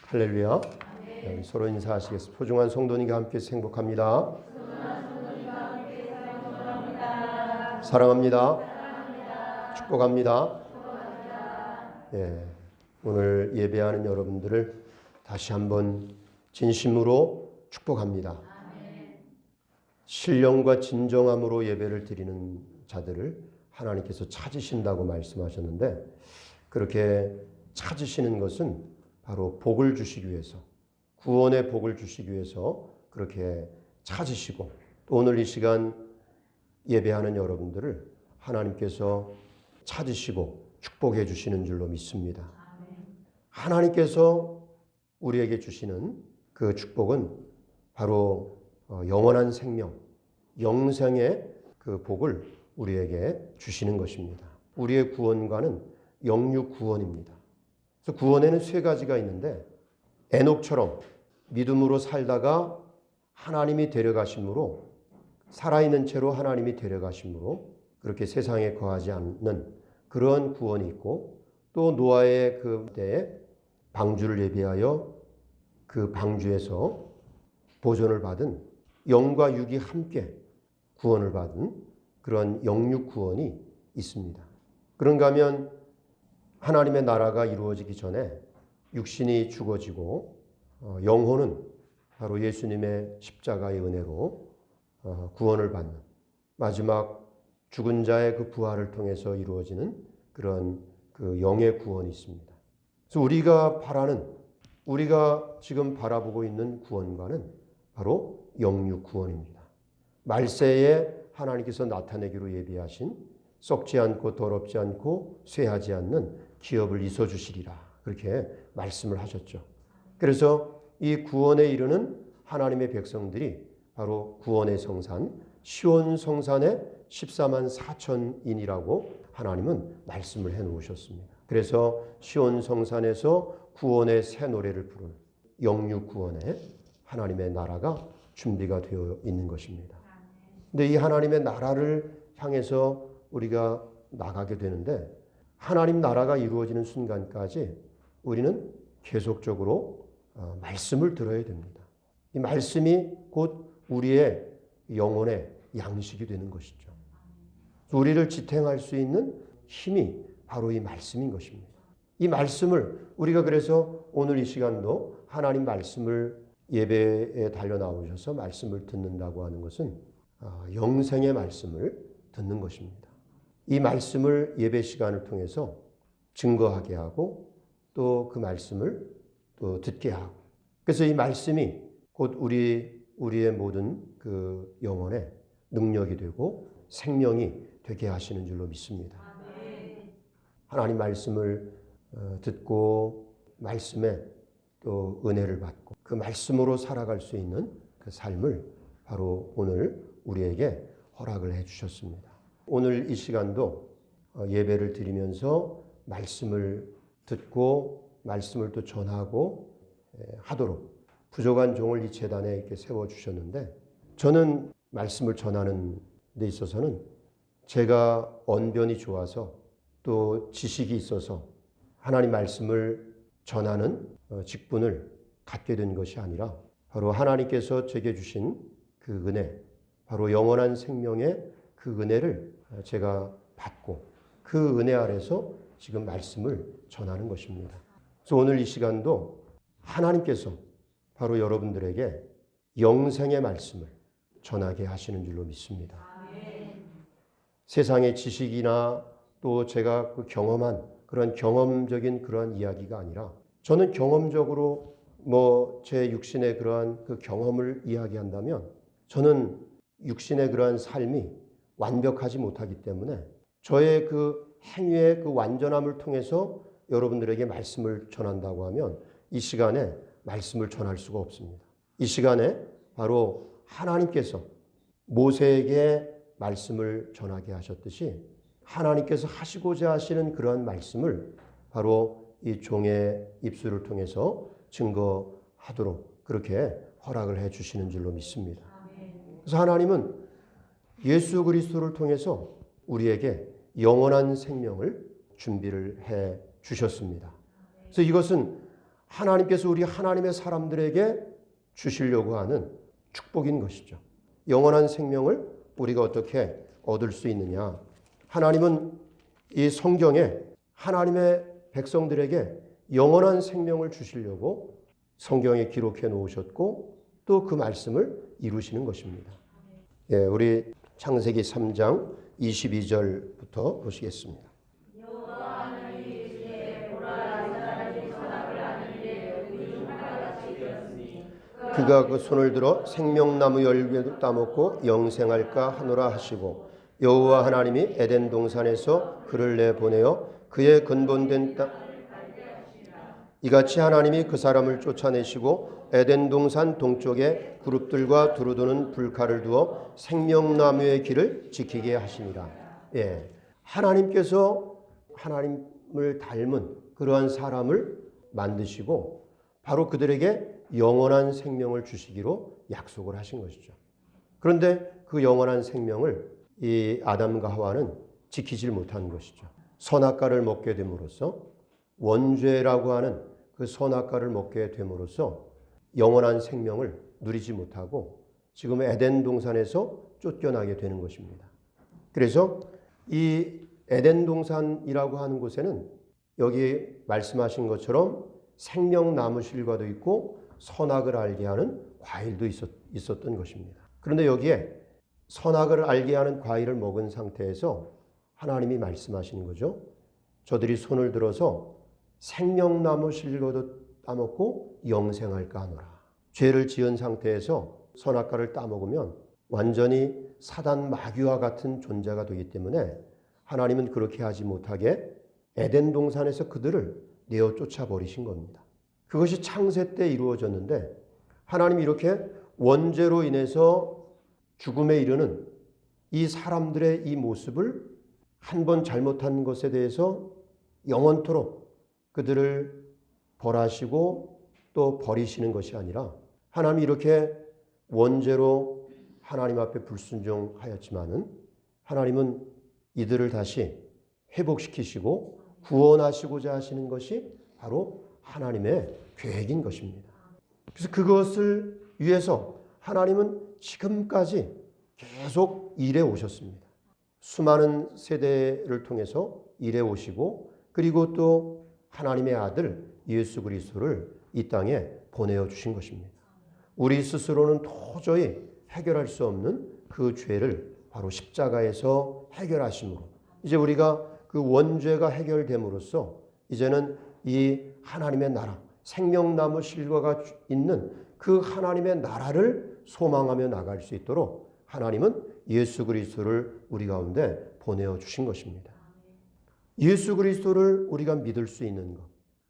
할렐루야. 우리 서로 인사하시겠습니다. 소중한 성도님과 함께 행복합니다. 사랑합니다. 축복합니다. 예, 오늘 예배하는 여러분들을 다시 한번 진심으로 축복합니다. 신령과 진정함으로 예배를 드리는 자들을 하나님께서 찾으신다고 말씀하셨는데, 그렇게 찾으시는 것은 바로 복을 주시기 위해서, 구원의 복을 주시기 위해서 그렇게 찾으시고, 또 오늘 이 시간 예배하는 여러분들을 하나님께서 찾으시고 축복해 주시는 줄로 믿습니다. 하나님께서 우리에게 주시는 그 축복은 바로 영원한 생명, 영생의 그 복을 우리에게 주시는 것입니다. 우리의 구원과는 영육 구원입니다. 그래서 구원에는 세 가지가 있는데, 에녹처럼 믿음으로 살다가 하나님이 데려가심으로, 살아있는 채로 하나님이 데려가심으로 그렇게 세상에 거하지 않는 그런 구원이 있고, 또 노아의 그 때에 방주를 예비하여 그 방주에서 보존을 받은 영과 육이 함께 구원을 받은 그런 영육 구원이 있습니다. 그런가 하면 하나님의 나라가 이루어지기 전에 육신이 죽어지고 영혼은 바로 예수님의 십자가의 은혜로 구원을 받는 마지막 죽은 자의 그 부활을 통해서 이루어지는 그런 그 영의 구원이 있습니다. 그래서 우리가 지금 바라보고 있는 구원과는 바로 영육 구원입니다. 말세에 하나님께서 나타내기로 예비하신 썩지 않고 더럽지 않고 쇠하지 않는 기업을 이뤄주시리라, 그렇게 말씀을 하셨죠. 그래서 이 구원에 이르는 하나님의 백성들이 바로 구원의 성산 시온 성산의 14만 4천인이라고 하나님은 말씀을 해놓으셨습니다. 그래서 시온 성산에서 구원의 새 노래를 부르는 영육 구원의 하나님의 나라가 준비가 되어 있는 것입니다. 근데 이 하나님의 나라를 향해서 우리가 나가게 되는데, 하나님 나라가 이루어지는 순간까지 우리는 계속적으로 말씀을 들어야 됩니다. 이 말씀이 곧 우리의 영혼의 양식이 되는 것이죠. 우리를 지탱할 수 있는 힘이 바로 이 말씀인 것입니다. 이 말씀을 우리가, 그래서 오늘 이 시간도 하나님 말씀을 예배에 달려 나오셔서 말씀을 듣는다고 하는 것은 영생의 말씀을 듣는 것입니다. 이 말씀을 예배 시간을 통해서 증거하게 하고, 또 그 말씀을 또 듣게 하고, 그래서 이 말씀이 곧 우리의 모든 그 영혼의 능력이 되고 생명이 되게 하시는 줄로 믿습니다. 하나님 말씀을 듣고 말씀에 또 은혜를 받고 그 말씀으로 살아갈 수 있는 그 삶을 바로 오늘 우리에게 허락을 해 주셨습니다. 오늘 이 시간도 예배를 드리면서 말씀을 듣고 말씀을 또 전하고 하도록 부족한 종을 이 재단에 이렇게 세워주셨는데, 저는 말씀을 전하는 데 있어서는 제가 언변이 좋아서 또 지식이 있어서 하나님 말씀을 전하는 직분을 갖게 된 것이 아니라, 바로 하나님께서 제게 주신 그 은혜, 바로 영원한 생명의 그 은혜를 제가 받고 그 은혜 아래서 지금 말씀을 전하는 것입니다. 그래서 오늘 이 시간도 하나님께서 바로 여러분들에게 영생의 말씀을 전하게 하시는 줄로 믿습니다. 세상의 지식이나 또 제가 그 경험한 그런 경험적인 그런 이야기가 아니라, 저는 경험적으로 제 육신의 그러한 그 경험을 이야기한다면 저는 육신의 그러한 삶이 완벽하지 못하기 때문에 저의 그 행위의 그 완전함을 통해서 여러분들에게 말씀을 전한다고 하면 이 시간에 말씀을 전할 수가 없습니다. 이 시간에 바로 하나님께서 모세에게 말씀을 전하게 하셨듯이 하나님께서 하시고자 하시는 그러한 말씀을 바로 이 종의 입술을 통해서 증거하도록 그렇게 허락을 해 주시는 줄로 믿습니다. 그래서 하나님은 예수 그리스도를 통해서 우리에게 영원한 생명을 준비를 해 주셨습니다. 그래서 이것은 하나님께서 우리 하나님의 사람들에게 주시려고 하는 축복인 것이죠. 영원한 생명을 우리가 어떻게 얻을 수 있느냐? 하나님은 이 성경에 하나님의 백성들에게 영원한 생명을 주시려고 성경에 기록해 놓으셨고 또 그 말씀을 이루시는 것입니다. 예, 우리 창세기 3장 22절부터 보시겠습니다. 그가 그 손을 들어 생명나무 열매도 따먹고 영생할까 하노라 하시고 여호와 하나님이 에덴 동산에서 그를 내보내어 그의 근본된 땅 이같이 하나님이 그 사람을 쫓아내시고 에덴 동산 동쪽에 그룹들과 두루두는 불칼을 두어 생명나무의 길을 지키게 하시니라. 예, 하나님께서 하나님을 닮은 그러한 사람을 만드시고 바로 그들에게 영원한 생명을 주시기로 약속을 하신 것이죠. 그런데 그 영원한 생명을 이 아담과 하와는 지키질 못한 것이죠. 선악과를 먹게 됨으로써 원죄라고 하는 그 선악과를 먹게 됨으로써 영원한 생명을 누리지 못하고 지금 에덴 동산에서 쫓겨나게 되는 것입니다. 그래서 이 에덴 동산이라고 하는 곳에는 여기 말씀하신 것처럼 생명나무 실과도 있고 선악을 알게 하는 과일도 있었던 것입니다. 그런데 여기에 선악을 알게 하는 과일을 먹은 상태에서 하나님이 말씀하시는 거죠. 저들이 손을 들어서 생명나무 실과도 따먹고 영생할까 하노라. 죄를 지은 상태에서 선악과를 따먹으면 완전히 사단 마귀와 같은 존재가 되기 때문에 하나님은 그렇게 하지 못하게 에덴 동산에서 그들을 내어 쫓아버리신 겁니다. 그것이 창세 때 이루어졌는데 하나님이 이렇게 원죄로 인해서 죽음에 이르는 이 사람들의 이 모습을 한 번 잘못한 것에 대해서 영원토록 그들을 벌하시고 또 버리시는 것이 아니라 하나님이 이렇게 원죄로 하나님 앞에 불순종하였지만은 하나님은 이들을 다시 회복시키시고 구원하시고자 하시는 것이 바로 하나님의 계획인 것입니다. 그래서 그것을 위해서 하나님은 지금까지 계속 일해 오셨습니다. 수많은 세대를 통해서 일해 오시고 그리고 또 하나님의 아들 예수 그리스도를 이 땅에 보내어 주신 것입니다. 우리 스스로는 도저히 해결할 수 없는 그 죄를 바로 십자가에서 해결하심으로 이제 우리가 그 원죄가 해결됨으로써 이제는 이 하나님의 나라, 생명나무 실과가 있는 그 하나님의 나라를 소망하며 나갈 수 있도록 하나님은 예수 그리스도를 우리 가운데 보내어 주신 것입니다. 예수 그리스도를 우리가 믿을 수 있는 것.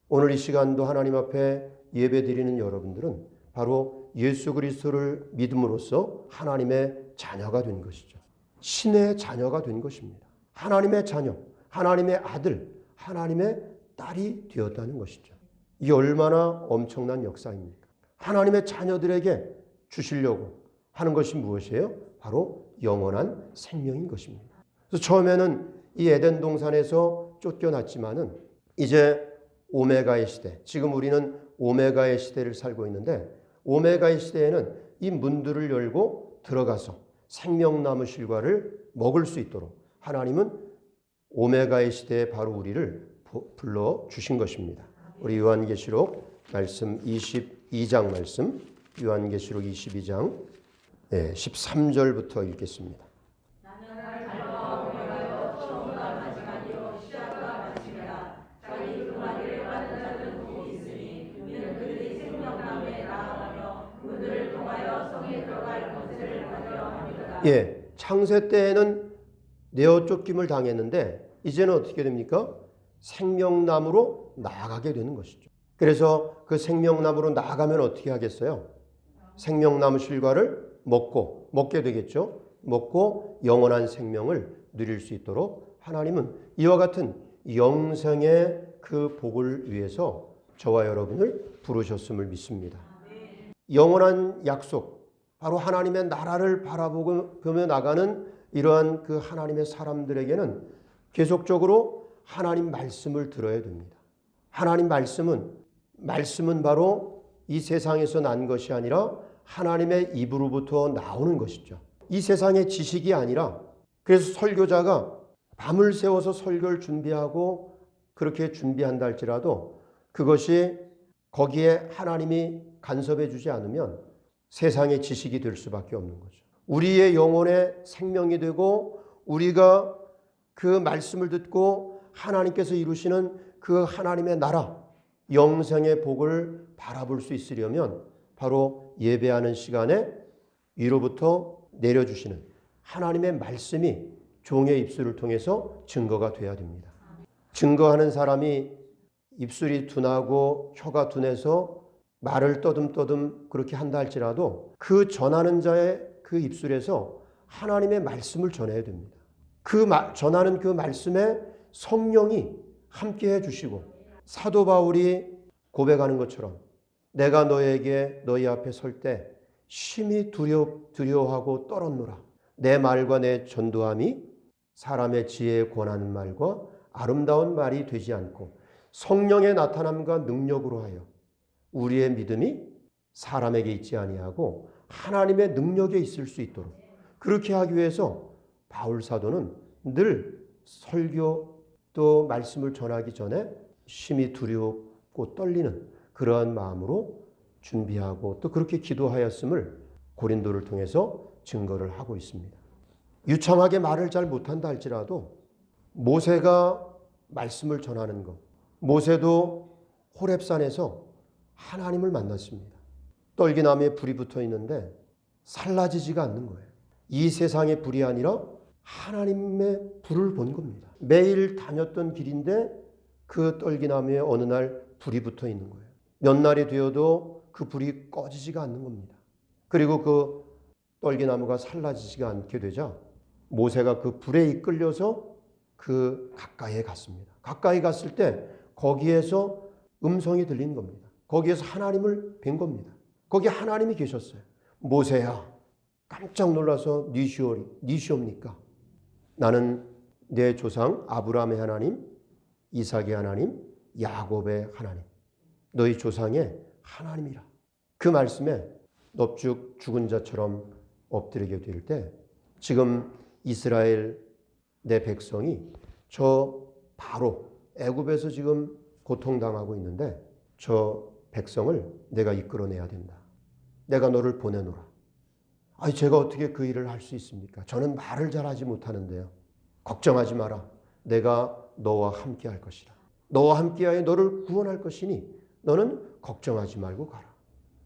오늘 이 시간도 하나님 앞에 예배드리는 여러분들은 바로 예수 그리스도를 믿음으로써 하나님의 자녀가 된 것이죠. 신의 자녀가 된 것입니다. 하나님의 자녀, 하나님의 아들, 하나님의 딸이 되었다는 것이죠. 이게 얼마나 엄청난 역사입니까? 하나님의 자녀들에게 주시려고 하는 것이 무엇이에요? 바로 영원한 생명인 것입니다. 그래서 처음에는 이 에덴 동산에서 쫓겨났지만은 이제 오메가의 시대, 지금 우리는 오메가의 시대를 살고 있는데 오메가의 시대에는 이 문들을 열고 들어가서 생명나무 실과를 먹을 수 있도록 하나님은 오메가의 시대에 바로 우리를 불러 주신 것입니다. 우리 요한계시록 말씀 22장 말씀, 요한계시록 22장 13절부터 읽겠습니다. 예, 창세 때에는 내어 쫓김을 당했는데 이제는 어떻게 됩니까? 생명나무로 나아가게 되는 것이죠. 그래서 그 생명나무로 나아가면 어떻게 하겠어요? 생명나무 실과를 먹게 되겠죠. 먹고 영원한 생명을 누릴 수 있도록 하나님은 이와 같은 영생의 그 복을 위해서 저와 여러분을 부르셨음을 믿습니다. 영원한 약속, 바로 하나님의 나라를 바라보며 나가는 이러한 그 하나님의 사람들에게는 계속적으로 하나님 말씀을 들어야 됩니다. 하나님 말씀은 말씀은 바로 이 세상에서 난 것이 아니라 하나님의 입으로부터 나오는 것이죠. 이 세상의 지식이 아니라, 그래서 설교자가 밤을 새워서 설교를 준비하고 그렇게 준비한다 할지라도 그것이 거기에 하나님이 간섭해 주지 않으면 세상의 지식이 될 수밖에 없는 거죠. 우리의 영혼의 생명이 되고 우리가 그 말씀을 듣고 하나님께서 이루시는 그 하나님의 나라, 영생의 복을 바라볼 수 있으려면 바로 예배하는 시간에 위로부터 내려주시는 하나님의 말씀이 종의 입술을 통해서 증거가 돼야 됩니다. 증거하는 사람이 입술이 둔하고 혀가 둔해서 말을 떠듬떠듬 그렇게 한다 할지라도 그 전하는 자의 그 입술에서 하나님의 말씀을 전해야 됩니다. 전하는 그 말씀에 성령이 함께해 주시고 사도 바울이 고백하는 것처럼 내가 너희 앞에 설 때 심히 두려워하고 떨었노라. 내 말과 내 전도함이 사람의 지혜에 권하는 말과 아름다운 말이 되지 않고 성령의 나타남과 능력으로 하여 우리의 믿음이 사람에게 있지 아니하고 하나님의 능력에 있을 수 있도록 그렇게 하기 위해서 바울 사도는 늘 설교 또 말씀을 전하기 전에 심히 두렵고 떨리는 그러한 마음으로 준비하고 또 그렇게 기도하였음을 고린도를 통해서 증거를 하고 있습니다. 유창하게 말을 잘 못한다 할지라도 모세가 말씀을 전하는 것, 모세도 호렙산에서 하나님을 만났습니다. 떨기나무에 불이 붙어 있는데 살라지지가 않는 거예요. 이 세상의 불이 아니라 하나님의 불을 본 겁니다. 매일 다녔던 길인데 그 떨기나무에 어느 날 불이 붙어 있는 거예요. 몇 날이 되어도 그 불이 꺼지지가 않는 겁니다. 그리고 그 떨기나무가 살라지지가 않게 되자 모세가 그 불에 이끌려서 그 가까이에 갔습니다. 가까이 갔을 때 거기에서 음성이 들린 겁니다. 거기에서 하나님을 뵌 겁니다. 거기 하나님이 계셨어요. 모세야, 깜짝 놀라서 니시옵니까? 나는 내 조상 아브라함의 하나님, 이삭의 하나님, 야곱의 하나님, 너희 조상의 하나님이라. 그 말씀에 넙죽 죽은 자처럼 엎드리게 될 때 지금 이스라엘 내 백성이 저 바로 애굽에서 지금 고통당하고 있는데 저 백성을 내가 이끌어내야 된다. 내가 너를 보내노라. 아니 제가 어떻게 그 일을 할 수 있습니까? 저는 말을 잘하지 못하는데요. 걱정하지 마라. 내가 너와 함께 할 것이라. 너와 함께하여 너를 구원할 것이니 너는 걱정하지 말고 가라.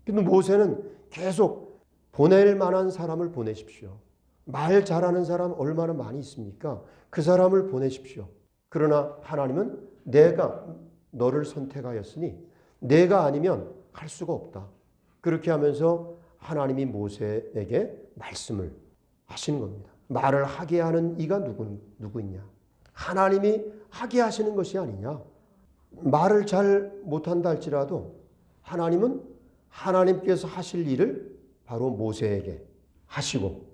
근데 모세는 계속 보낼 만한 사람을 보내십시오. 말 잘하는 사람 얼마나 많이 있습니까? 그 사람을 보내십시오. 그러나 하나님은 내가 너를 선택하였으니 내가 아니면 할 수가 없다. 그렇게 하면서 하나님이 모세에게 말씀을 하시는 겁니다. 말을 하게 하는 이가 누구냐? 하나님이 하게 하시는 것이 아니냐? 말을 잘 못한다 할지라도 하나님은 하나님께서 하실 일을 바로 모세에게 하시고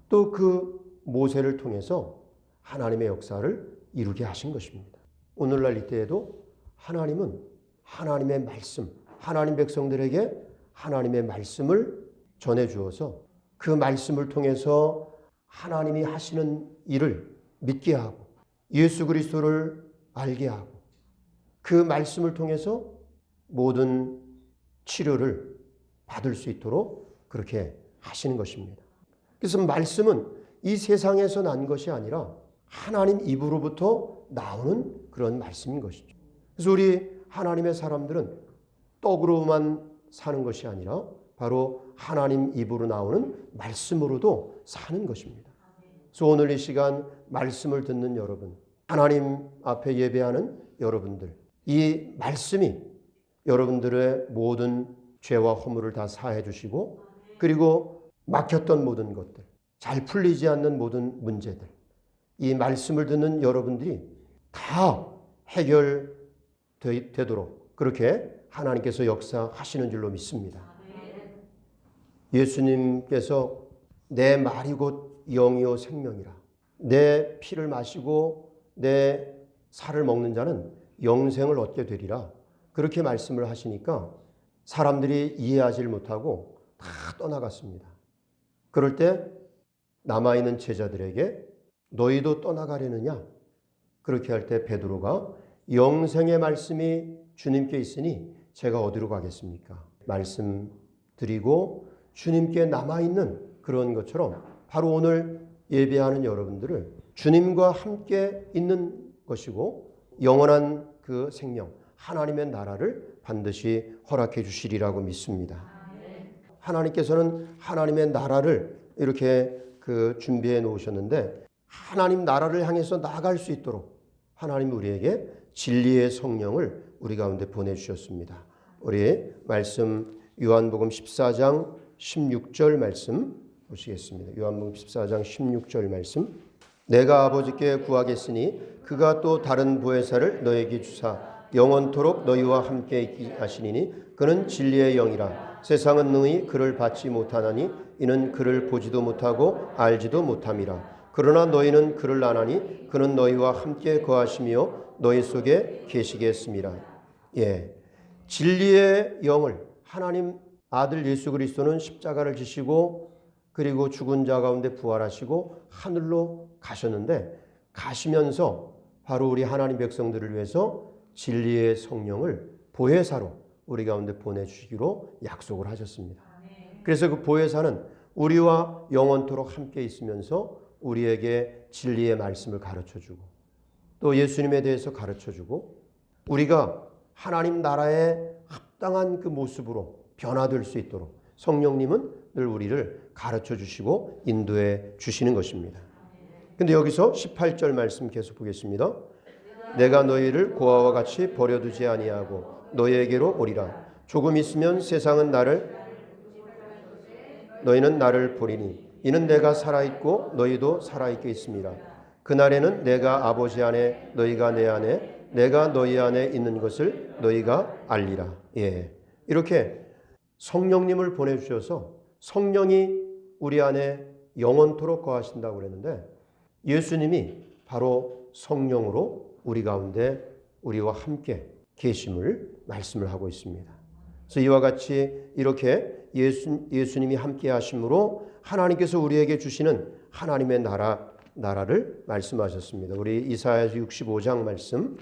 또 그 모세를 통해서 하나님의 역사를 이루게 하신 것입니다. 오늘날 이때에도 하나님은 하나님의 말씀, 하나님 백성들에게 하나님의 말씀을 전해 주어서 그 말씀을 통해서 하나님이 하시는 일을 믿게 하고 예수 그리스도를 알게 하고 그 말씀을 통해서 모든 치료를 받을 수 있도록 그렇게 하시는 것입니다. 그래서 말씀은 이 세상에서 난 것이 아니라 하나님 입으로부터 나오는 그런 말씀인 것이죠. 그래서 우리 하나님의 사람들은 떡으로만 사는 것이 아니라 바로 하나님 입으로 나오는 말씀으로도 사는 것입니다. 그래서 오늘 이 시간 말씀을 듣는 여러분, 하나님 앞에 예배하는 여러분들, 이 말씀이 여러분들의 모든 죄와 허물을 다 사해 주시고 그리고 막혔던 모든 것들, 잘 풀리지 않는 모든 문제들, 이 말씀을 듣는 여러분들이 다 해결되도록 그렇게 하나님께서 역사하시는 줄로 믿습니다. 예수님께서 내 말이 곧 영이요 생명이라. 내 피를 마시고 내 살을 먹는 자는 영생을 얻게 되리라. 그렇게 말씀을 하시니까 사람들이 이해하지 못하고 다 떠나갔습니다. 그럴 때 남아있는 제자들에게 너희도 떠나가려느냐? 그렇게 할 때 베드로가 영생의 말씀이 주님께 있으니 제가 어디로 가겠습니까? 말씀드리고 주님께 남아있는 그런 것처럼 바로 오늘 예배하는 여러분들을 주님과 함께 있는 것이고 영원한 그 생명, 하나님의 나라를 반드시 허락해 주시리라고 믿습니다. 하나님께서는 하나님의 나라를 이렇게 준비해 놓으셨는데 하나님 나라를 향해서 나아갈 수 있도록 하나님이 우리에게 진리의 성령을 우리 가운데 보내주셨습니다. 우리 말씀 요한복음 14장 16절 말씀 보시겠습니다. 요한복음 14장 16절 말씀. 내가 아버지께 구하겠으니 그가 또 다른 보혜사를 너에게 주사 영원토록 너희와 함께 있게 하시리니 그는 진리의 영이라. 세상은 능히 그를 받지 못하나니 이는 그를 보지도 못하고 알지도 못함이라. 그러나 너희는 그를 아나니 그는 너희와 함께 거하시며 너희 속에 계시겠습니다. 예, 진리의 영을 하나님 아들 예수 그리스도는 십자가를 지시고 그리고 죽은 자 가운데 부활하시고 하늘로 가셨는데 가시면서 바로 우리 하나님 백성들을 위해서 진리의 성령을 보혜사로 우리 가운데 보내주시기로 약속을 하셨습니다. 그래서 그 보혜사는 우리와 영원토록 함께 있으면서 우리에게 진리의 말씀을 가르쳐주고 또 예수님에 대해서 가르쳐주고 우리가 하나님 나라에 합당한 그 모습으로 변화될 수 있도록 성령님은 늘 우리를 가르쳐주시고 인도해 주시는 것입니다. 근데 여기서 18절 말씀 계속 보겠습니다. 내가 너희를 고아와 같이 버려두지 아니하고 너희에게로 오리라. 조금 있으면 세상은 너희는 나를 보리니 이는 내가 살아있고 너희도 살아있게 있습니다. 그날에는 내가 아버지 안에 너희가 내 안에 내가 너희 안에 있는 것을 너희가 알리라. 예, 이렇게 성령님을 보내주셔서 성령이 우리 안에 영원토록 거하신다고 그랬는데 예수님이 바로 성령으로 우리 가운데 우리와 함께 계심을 말씀을 하고 있습니다. 그래서 이와 같이 이렇게 예수님이 함께 하심으로 하나님께서 우리에게 주시는 하나님의 나라를 말씀하셨습니다. 우리 이사야서 65장 말씀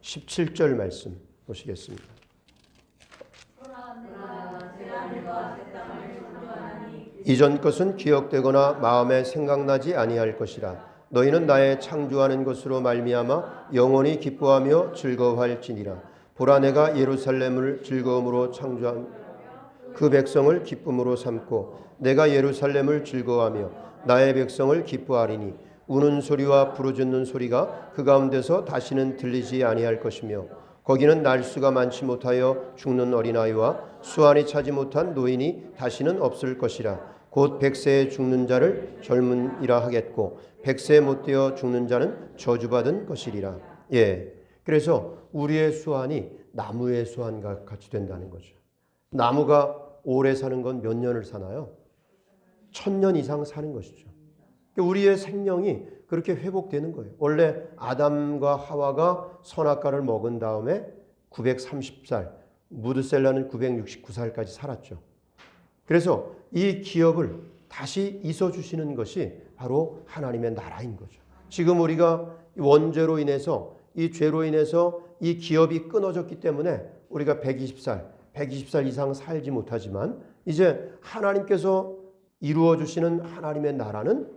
17절 말씀 보시겠습니다. 이전 것은 기억되거나 마음에 생각나지 아니할 것이라. 너희는 나의 창조하는 것으로 말미암아 영원히 기뻐하며 즐거워할지니라. 보라 내가 예루살렘을 즐거움으로 창조한 그 백성을 기쁨으로 삼고 내가 예루살렘을 즐거워하며 나의 백성을 기뻐하리니 우는 소리와 부르짖는 소리가 그 가운데서 다시는 들리지 아니할 것이며 거기는 날수가 많지 못하여 죽는 어린아이와 수완이 차지 못한 노인이 다시는 없을 것이라. 곧 100세에 죽는 자를 젊은이라 하겠고 100세에 못되어 죽는 자는 저주받은 것이리라. 예, 그래서 우리의 수완이 나무의 수완과 같이 된다는 거죠. 나무가 오래 사는 건 몇 년을 사나요? 1000년 이상 사는 것이죠. 우리의 생명이 그렇게 회복되는 거예요. 원래 아담과 하와가 선악과를 먹은 다음에 930살, 무드셀라는 969살까지 살았죠. 그래서 이 기업을 다시 있어주시는 것이 바로 하나님의 나라인 거죠. 지금 우리가 원죄로 인해서 이 죄로 인해서 이 기업이 끊어졌기 때문에 우리가 120살 이상 살지 못하지만 이제 하나님께서 이루어 주시는 하나님의 나라는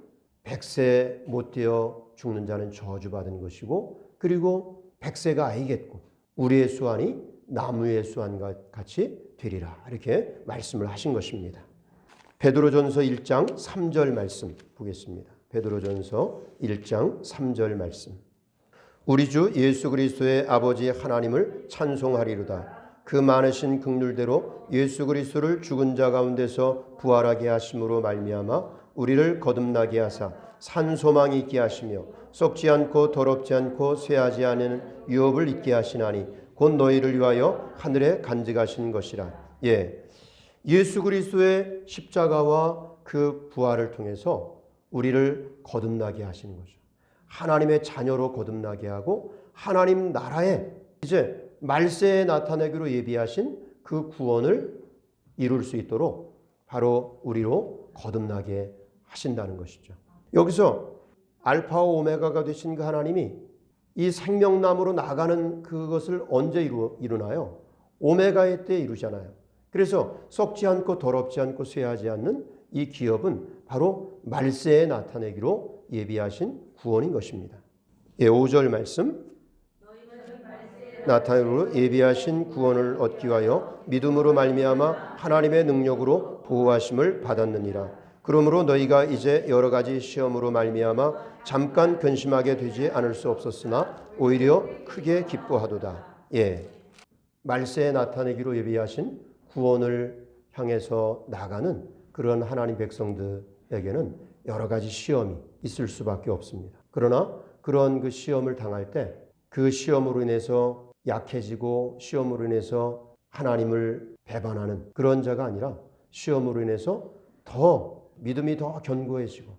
100세 못되어 죽는 자는 저주받은 것이고 그리고 100세가 아니겠고 우리의 수완이 나무의 수완과 같이 되리라 이렇게 말씀을 하신 것입니다. 베드로전서 1장 3절 말씀 보겠습니다. 베드로전서 1장 3절 말씀. 우리 주 예수 그리스도의 아버지 하나님을 찬송하리로다. 그 많으신 긍휼대로 예수 그리스도를 죽은 자 가운데서 부활하게 하심으로 말미암아 우리를 거듭나게 하사 산 소망이 있게 하시며 썩지 않고 더럽지 않고 쇠하지 않은 유업을 있게 하시나니 곧 너희를 위하여 하늘에 간직하신 것이라. 예, 예수 그리스도의 십자가와 그 부활을 통해서 우리를 거듭나게 하시는 거죠. 하나님의 자녀로 거듭나게 하고 하나님 나라에 이제 말세에 나타내기로 예비하신 그 구원을 이룰 수 있도록 바로 우리로 거듭나게 하신다는 것이죠. 여기서 알파와 오메가가 되신 그 하나님이 이 생명나무로 나가는 그것을 언제 이루나요? 오메가의 때 이루잖아요. 그래서 썩지 않고 더럽지 않고 쇠하지 않는 이 기업은 바로 말세에 나타내기로 예비하신 구원인 것입니다. 5절 말씀, 나타내기로 예비하신 구원을 얻기 위하여 믿음으로 말미암아 하나님의 능력으로 보호하심을 받았느니라. 그러므로 너희가 이제 여러 가지 시험으로 말미암아 잠깐 근심하게 되지 않을 수 없었으나 오히려 크게 기뻐하도다. 말세에 나타내기로 예비하신 구원을 향해서 나가는 그런 하나님 백성들에게는 여러 가지 시험이 있을 수밖에 없습니다. 그러나 그런 그 시험을 당할 때 그 시험으로 인해서 약해지고 시험으로 인해서 하나님을 배반하는 그런 자가 아니라 시험으로 인해서 더 믿음이 더 견고해지고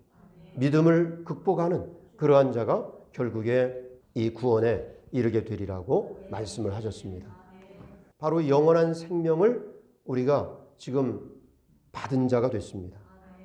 믿음을 극복하는 그러한 자가 결국에 이 구원에 이르게 되리라고 말씀을 하셨습니다. 바로 영원한 생명을 우리가 지금 받은 자가 됐습니다.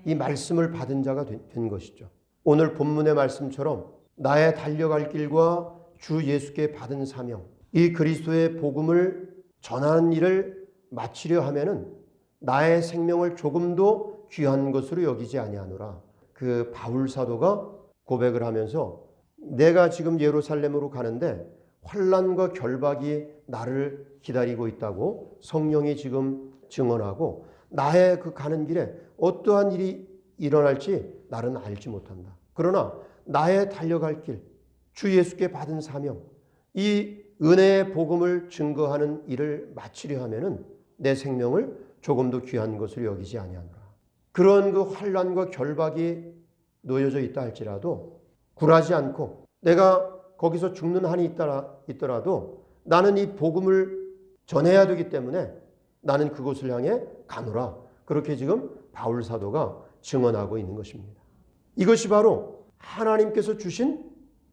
이 말씀을 받은 자가 된 것이죠. 오늘 본문의 말씀처럼 나의 달려갈 길과 주 예수께 받은 사명, 이 그리스도의 복음을 전하는 일을 마치려 하면은 나의 생명을 조금도 귀한 것으로 여기지 아니하노라. 그 바울 사도가 고백을 하면서 내가 지금 예루살렘으로 가는데 환난과 결박이 나를 기다리고 있다고 성령이 지금 증언하고 나의 그 가는 길에 어떠한 일이 일어날지 나는 알지 못한다. 그러나 나의 달려갈 길, 주 예수께 받은 사명, 이 은혜의 복음을 증거하는 일을 마치려 하면은 내 생명을 조금도 귀한 것으로 여기지 아니하노라. 그런 그 환난과 결박이 놓여져 있다 할지라도 굴하지 않고 내가 거기서 죽는 한이 있더라도 나는 이 복음을 전해야 되기 때문에 나는 그곳을 향해 가노라. 그렇게 지금 바울 사도가 증언하고 있는 것입니다. 이것이 바로 하나님께서 주신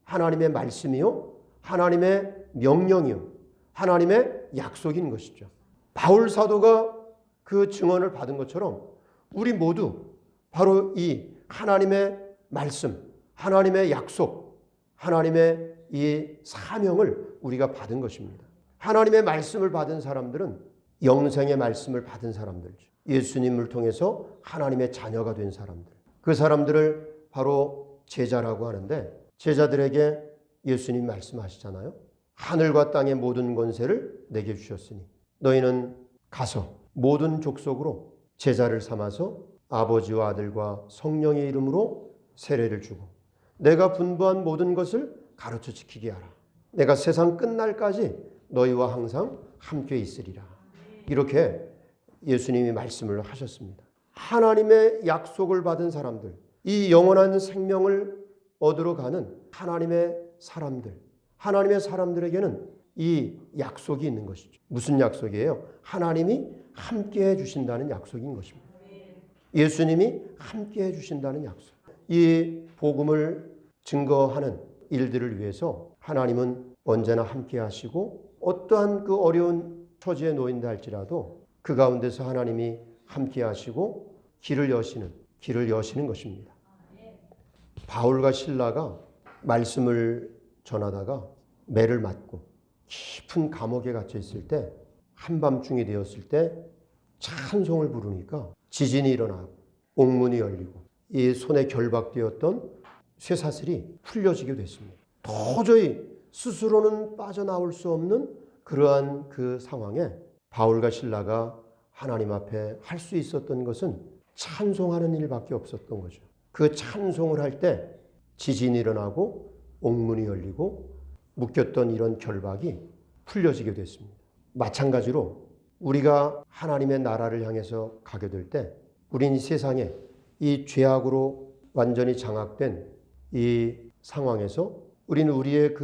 하나님의 말씀이요, 하나님의 명령이요, 하나님의 약속인 것이죠. 바울 사도가 그 증언을 받은 것처럼 우리 모두 바로 이 하나님의 말씀, 하나님의 약속, 하나님의 이 사명을 우리가 받은 것입니다. 하나님의 말씀을 받은 사람들은 영생의 말씀을 받은 사람들이죠. 예수님을 통해서 하나님의 자녀가 된 사람들. 그 사람들을 바로 제자라고 하는데 제자들에게 예수님 말씀하시잖아요. 하늘과 땅의 모든 권세를 내게 주셨으니 너희는 가서 모든 족속으로 제자를 삼아서 아버지와 아들과 성령의 이름으로 세례를 주고 내가 분부한 모든 것을 가르쳐 지키게 하라. 내가 세상 끝날까지 너희와 항상 함께 있으리라. 이렇게 예수님이 말씀을 하셨습니다. 하나님의 약속을 받은 사람들, 이 영원한 생명을 얻으러 가는 하나님의 사람들, 하나님의 사람들에게는 이 약속이 있는 것이죠. 무슨 약속이에요? 하나님이 함께 해주신다는 약속인 것입니다. 예수님이 함께 해주신다는 약속. 이 복음을 증거하는 일들을 위해서 하나님은 언제나 함께 하시고 어떠한 그 어려운 처지에 놓인다 할지라도 그 가운데서 하나님이 함께 하시고 길을 여시는 것입니다. 바울과 실라가 말씀을 전하다가 매를 맞고 깊은 감옥에 갇혀 있을 때 한밤중이 되었을 때 찬송을 부르니까 지진이 일어나고 옥문이 열리고 이 손에 결박되었던 쇠사슬이 풀려지게 됐습니다. 도저히 스스로는 빠져나올 수 없는 그러한 그 상황에 바울과 실라가 하나님 앞에 할 수 있었던 것은 찬송하는 일밖에 없었던 거죠. 그 찬송을 할 때 지진이 일어나고 옥문이 열리고 묶였던 이런 결박이 풀려지게 됐습니다. 마찬가지로 우리가 하나님의 나라를 향해서 가게 될 때 우린 세상에 이 죄악으로 완전히 장악된 이 상황에서 우리는 우리의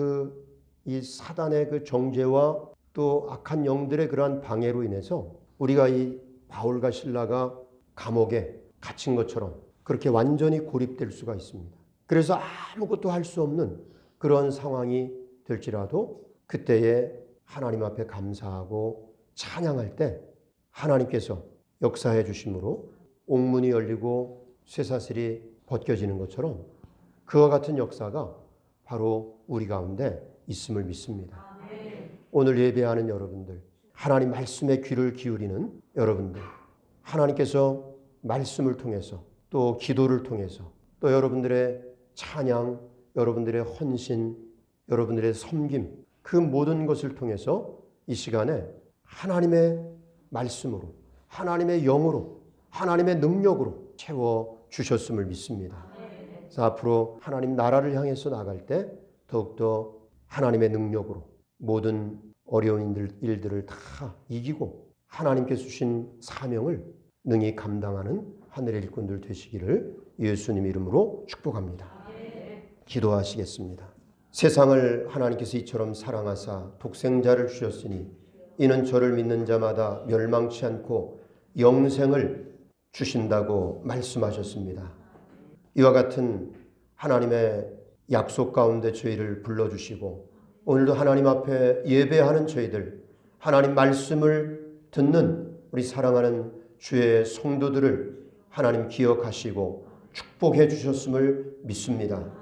이 사단의 그 정죄와 또 악한 영들의 그러한 방해로 인해서 우리가 이 바울과 실라가 감옥에 갇힌 것처럼 그렇게 완전히 고립될 수가 있습니다. 그래서 아무것도 할 수 없는 그런 상황이 될지라도 그때에 하나님 앞에 감사하고 찬양할 때 하나님께서 역사해 주심으로 옥문이 열리고 쇠사슬이 벗겨지는 것처럼 그와 같은 역사가 바로 우리 가운데 있음을 믿습니다. 오늘 예배하는 여러분들, 하나님 말씀에 귀를 기울이는 여러분들, 하나님께서 말씀을 통해서 또 기도를 통해서 또 여러분들의 찬양, 여러분들의 헌신, 여러분들의 섬김, 그 모든 것을 통해서 이 시간에 하나님의 말씀으로, 하나님의 영으로, 하나님의 능력으로 채워 주셨음을 믿습니다. 그래서 앞으로 하나님 나라를 향해서 나갈 때 더욱더 하나님의 능력으로 모든 어려운 일들을 다 이기고 하나님께서 주신 사명을 능히 감당하는 하늘의 일꾼들 되시기를 예수님 이름으로 축복합니다. 기도하시겠습니다. 세상을 하나님께서 이처럼 사랑하사 독생자를 주셨으니 이는 저를 믿는 자마다 멸망치 않고 영생을 주신다고 말씀하셨습니다. 이와 같은 하나님의 약속 가운데 저희를 불러주시고 오늘도 하나님 앞에 예배하는 저희들, 하나님 말씀을 듣는 우리 사랑하는 주의 성도들을 하나님 기억하시고 축복해 주셨음을 믿습니다.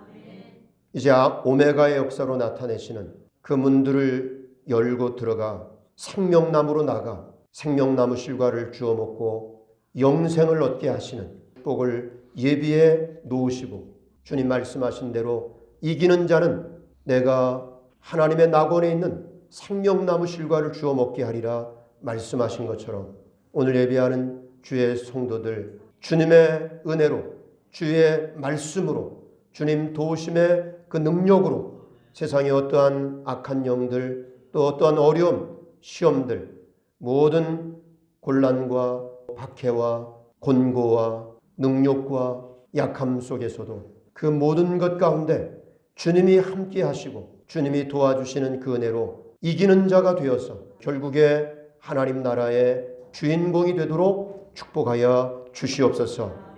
이제 오메가의 역사로 나타내시는 그 문들을 열고 들어가 생명나무로 나가 생명나무 실과를 주워 먹고 영생을 얻게 하시는 축복을 예비해 놓으시고 주님 말씀하신 대로 이기는 자는 내가 하나님의 낙원에 있는 생명나무 실과를 주워 먹게 하리라 말씀하신 것처럼 오늘 예배하는 주의 성도들 주님의 은혜로 주의 말씀으로 주님 도우심의 그 능력으로 세상의 어떠한 악한 영들 또 어떠한 어려움, 시험들 모든 곤란과 박해와 곤고와 능력과 약함 속에서도 그 모든 것 가운데 주님이 함께 하시고 주님이 도와주시는 그 은혜로 이기는 자가 되어서 결국에 하나님 나라의 주인공이 되도록 축복하여 주시옵소서.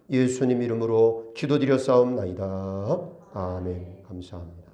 예수님 이름으로 기도드려 싸움나이다. 아멘. 감사합니다.